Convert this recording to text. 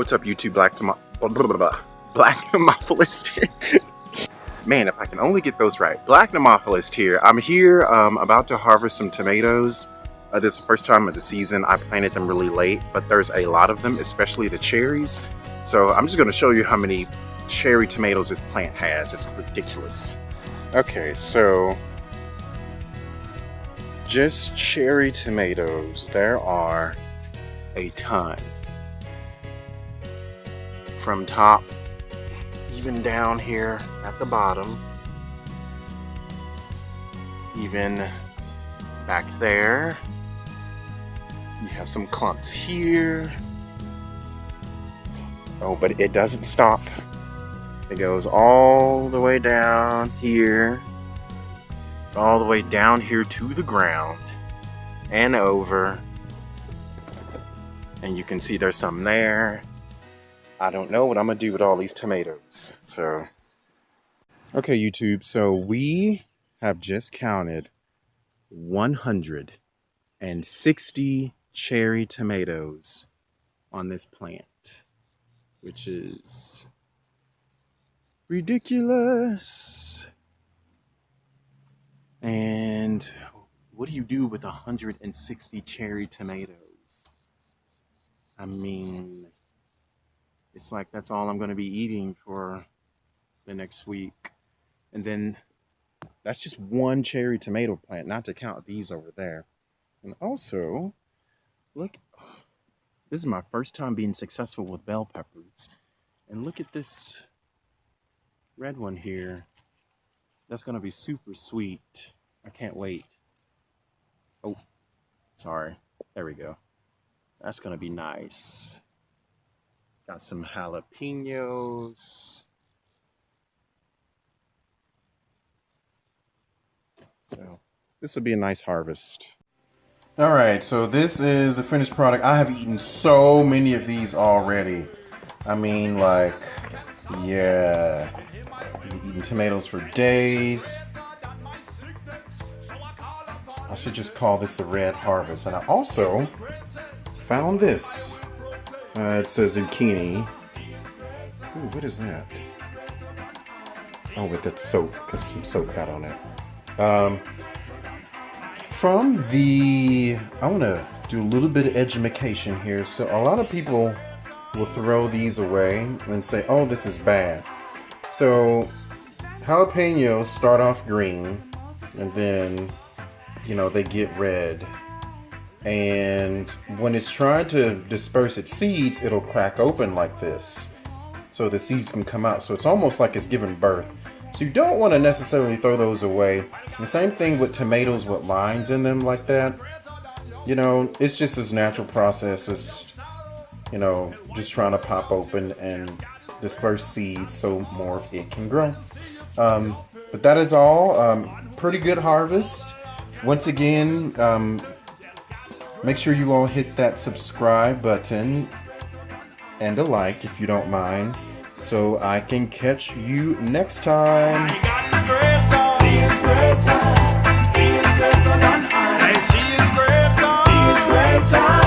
what's up YouTube? Black Nemophilist here. Man, if I can only get those right. Black Nemophilist here. I'm here about to harvest some tomatoes. This is the first time of the season. I planted them really late, but there's a lot of them, especially the cherries. So I'm just going to show you how many cherry tomatoes this plant has. It's ridiculous. Okay, so just cherry tomatoes, there are a ton. From top, even down here at the bottom, even back there. You have some clumps here. Oh, but it doesn't stop. It goes all the way down here, all the way down here to the ground and over. And you can see there's some there. I don't know what I'm gonna do with all these tomatoes. So, okay, YouTube, so we have just counted 160 cherry tomatoes on this plant, which is ridiculous. And what do you do with 160 cherry tomatoes? I mean, it's like that's all I'm going to be eating for the next week. And then that's just one cherry tomato plant, not to count these over there. And also, look, this is my first time being successful with bell peppers. And look at this red one here. That's going to be super sweet. I can't wait. Oh, sorry. There we go. That's going to be nice. Got some jalapenos. So this would be a nice harvest. All right, so this is the finished product. I have eaten so many of these already. I mean, like, yeah. I've been eating tomatoes for days. I should just call this the Red Harvest. And I also found this. It says zucchini. Ooh, what is that? Oh, with that soap, because some soap got on it. From the, I want to do a little bit of education here. So a lot of people will throw these away and say, oh, this is bad. So jalapenos start off green and then, you know, they get red. And when it's trying to disperse its seeds, it'll crack open like this. So the seeds can come out. So it's almost like it's giving birth. So you don't want to necessarily throw those away. The same thing with tomatoes with lines in them like that. You know, it's just this natural process. It's, you know, just trying to pop open and disperse seeds so more of it can grow. But that is all. Pretty good harvest. Once again, make sure you all hit that subscribe button and a like if you don't mind, so I can catch you next time. He is greater than I. She is greater. He is greater.